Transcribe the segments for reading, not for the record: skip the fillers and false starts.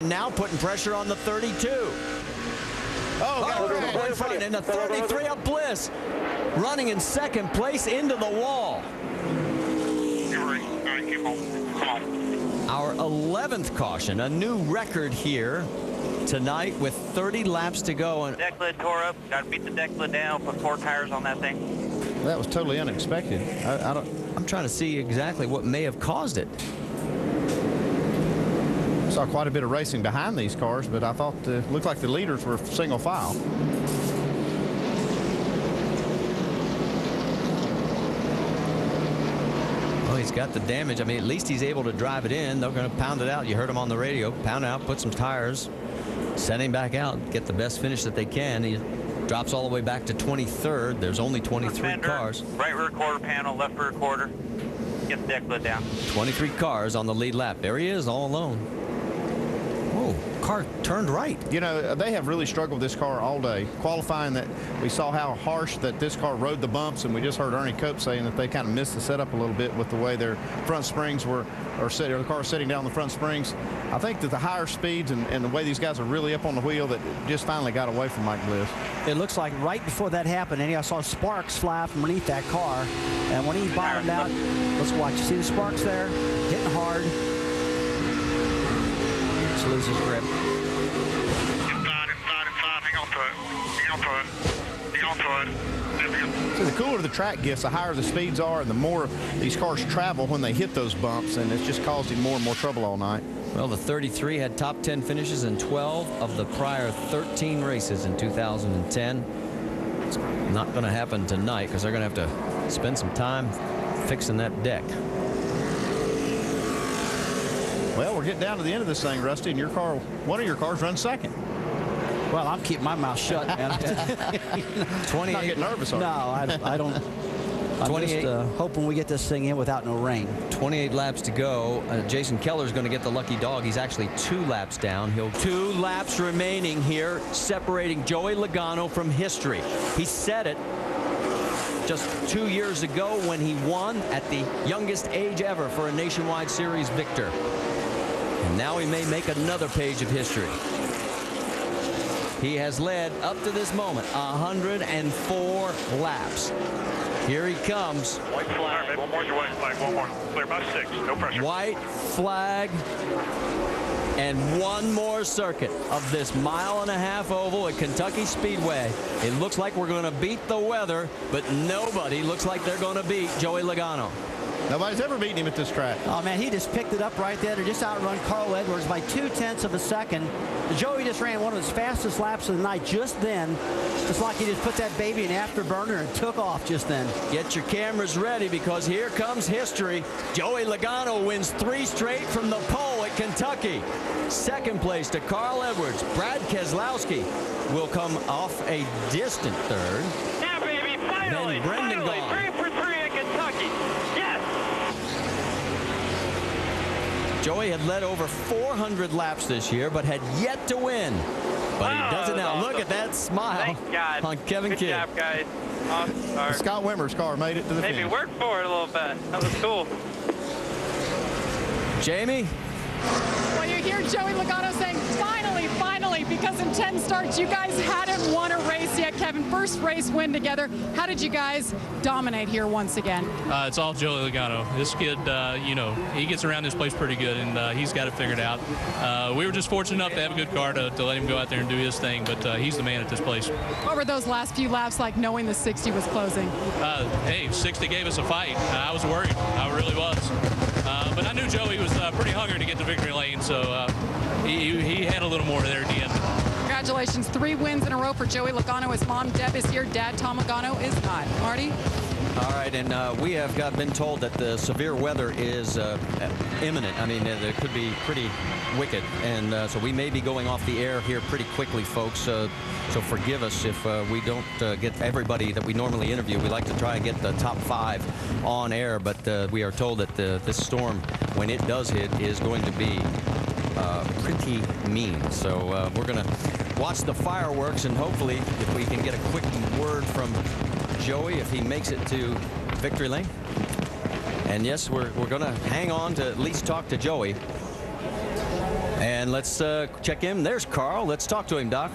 Now putting pressure on the 32. Oh, in front, and the 33 of Bliss running in second place into the wall. Our 11th caution, a new record here tonight with 30 laps to go. And deck lid tore up. Got to beat the deck lid down. Put 4 tires on that thing. That was totally unexpected. I'm trying to see exactly what may have caused it. Saw quite a bit of racing behind these cars, but I thought it looked like the leaders were single file. Well, he's got the damage. I mean, at least he's able to drive it in. They're going to pound it out. You heard him on the radio. Pound it out, put some tires, send him back out, get the best finish that they can. He drops all the way back to 23rd. There's only 23 cars. Right rear quarter panel, left rear quarter. Get the deck lid down. 23 cars on the lead lap. There he is, all alone. Whoa, car turned right. You know, they have really struggled with this car all day. Qualifying, that we saw how harsh that this car rode the bumps, and we just heard Ernie Cope saying that they kind of missed the setup a little bit with the way their front springs were, or the car sitting down the front springs. I think that the higher speeds and the way these guys are really up on the wheel, that just finally got away from Mike Bliss. It looks like right before that happened, and I saw sparks fly from underneath that car. And when he bottomed out, let's watch. You see the sparks there? Hitting hard. Just loses grip. Inside, hang on to it. Hang on to it. Hang on to it. So the cooler the track gets, the higher the speeds are, and the more these cars travel when they hit those bumps, and it's just caused him more and more trouble all night. Well, the 33 had top 10 finishes in 12 of the prior 13 races in 2010. It's not going to happen tonight because they're going to have to spend some time fixing that deck. Well, we're getting down to the end of this thing, Rusty, and your car, one of your cars runs second. Well, I'm keeping my mouth shut, man. 28. Not getting nervous, are you? No, I don't. I'm just hoping we get this thing in without no rain. 28 laps to go. Jason Keller's going to get the lucky dog. He's actually 2 laps down. He'll 2 laps remaining here, separating Joey Logano from history. He said it just 2 years ago when he won at the youngest age ever for a Nationwide Series victor. And now he may make another page of history. He has led up to this moment 104 laps. Here he comes. White flag. One more, white flag. One more. Clear by 6. No pressure. White flag. And one more circuit of this 1.5 mile oval at Kentucky Speedway. It looks like we're going to beat the weather, but nobody looks like they're going to beat Joey Logano. Nobody's ever beaten him at this track. Oh, man, he just picked it up right there to just outrun Carl Edwards by 0.2 of a second. Joey just ran one of his fastest laps of the night just then. It's like he just put that baby in afterburner and took off just then. Get your cameras ready because here comes history. Joey Logano wins 3 straight from the pole at Kentucky. Second place to Carl Edwards. Brad Keselowski will come off a distant third. Yeah, baby, finally, Then Brendan finally, Gaughan. 3 for 3 at Kentucky. Yes. Joey had led over 400 laps this year, but had yet to win. But he does it now. Awesome. Look at that smile Thank God. on Kevin Good Kidd. job, guys. Awesome start. Scott Wimmer's car made it to the Maybe finish. work for it a little bit. That was cool. Jamie? Well, you hear Joey Logano saying, finally, finally, because in 10 starts, you guys hadn't won a race yet. Kevin, first race win together. How did you guys dominate here once again? It's all Joey Logano. This kid, you know, he gets around this place pretty good, and he's got it figured out. We were just fortunate enough to have a good car to let him go out there and do his thing, but he's the man at this place. What were those last few laps like, knowing the 60 was closing? Hey, 60 gave us a fight. I was worried. I really was. But I knew Joey was pretty hungry to get to victory lane, so he had a little more there at the end. Congratulations, 3 wins in a row for Joey Logano. His mom, Deb, is here. Dad, Tom Logano, is not. Marty? All right, and we have been told that the severe weather is imminent. I mean, it could be pretty wicked, and so we may be going off the air here pretty quickly, folks. So forgive us if we don't get everybody that we normally interview. We like to try and get the top 5 on air, but we are told that this storm, when it does hit, is going to be pretty mean. So we're going to watch the fireworks, and hopefully if we can get a quick word from Joey if he makes it to victory lane. And yes, we're going to hang on to at least talk to Joey. And let's check in. There's Carl. Let's talk to him, Doc.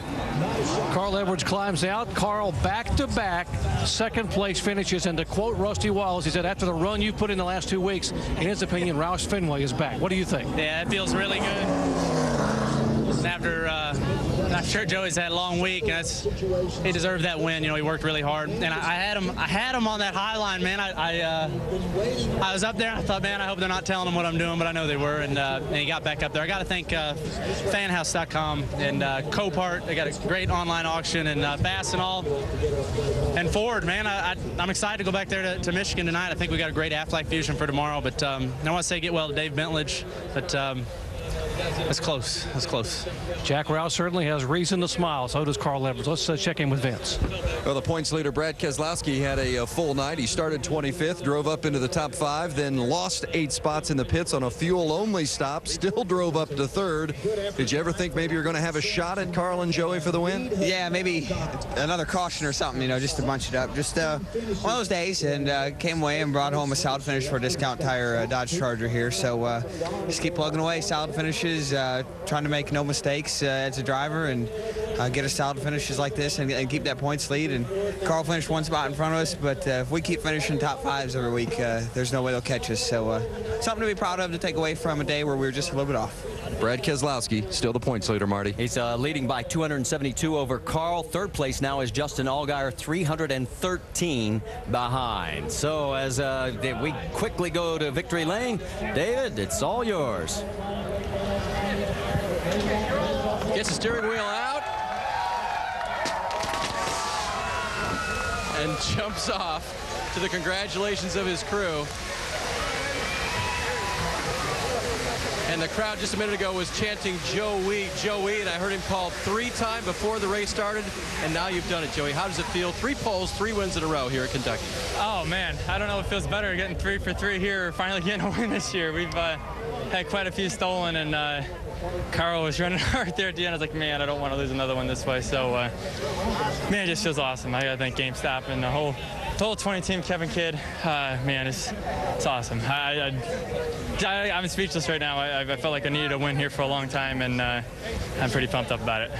Carl Edwards climbs out. Carl, back-to-back second place finishes. And to quote Rusty Wallace, he said, after the run you put in the last 2 weeks, in his opinion, Roush Fenway is back. What do you think? Yeah, it feels really good. After, I'm sure Joey's had a long week, and he deserved that win. You know, he worked really hard, and I had him on that high line, man. I was up there, and I thought, man, I hope they're not telling him what I'm doing, but I know they were, and he got back up there. I got to thank fanhouse.com and Copart. They got a great online auction, and Bass and all, and Ford, man. I'm excited to go back there to Michigan tonight. I think we got a great Aflac Fusion for tomorrow, but I want to say get well to Dave Bentledge, but it's close. It's close. Jack Roush certainly has reason to smile. So does Carl Edwards. Let's check in with Vince. Well, the points leader, Brad Keselowski, had a full night. He started 25th, drove up into the top 5, then lost 8 spots in the pits on a fuel-only stop, still drove up to 3rd. Did you ever think maybe you're going to have a shot at Carl and Joey for the win? Yeah, maybe another caution or something, you know, just to bunch it up. Just one of those days, and came away and brought home a solid finish for a Discount Tire Dodge Charger here. So just keep plugging away, solid finishes, trying to make no mistakes as a driver, and get us solid finishes like this and keep that points lead. And Carl finished 1 spot in front of us, but if we keep finishing top 5s every week, there's no way they'll catch us. So something to be proud of, to take away from a day where we were just a little bit off. Brad Keselowski, still the points leader, Marty. He's leading by 272 over Carl. 3rd place now is Justin Allgaier, 313 behind. So as we quickly go to victory lane, David, it's all yours. Gets the steering wheel out and jumps off to the congratulations of his crew. And the crowd just a minute ago was chanting Joey, Joey, and I heard him called 3 times before the race started, and now you've done it, Joey. How does it feel? 3 poles, 3 wins in a row here at Kentucky. Oh, man, I don't know if it feels better getting 3 for 3 here, finally getting a win this year. We've had quite a few stolen, and Carl was running hard there at the end. I was like, man, I don't want to lose another one this way. So, man, it just feels awesome. I got to thank GameStop and the whole 20 team, Kevin Kidd. Man, it's awesome. I'm speechless right now. I felt like I needed a win here for a long time, and I'm pretty pumped up about it.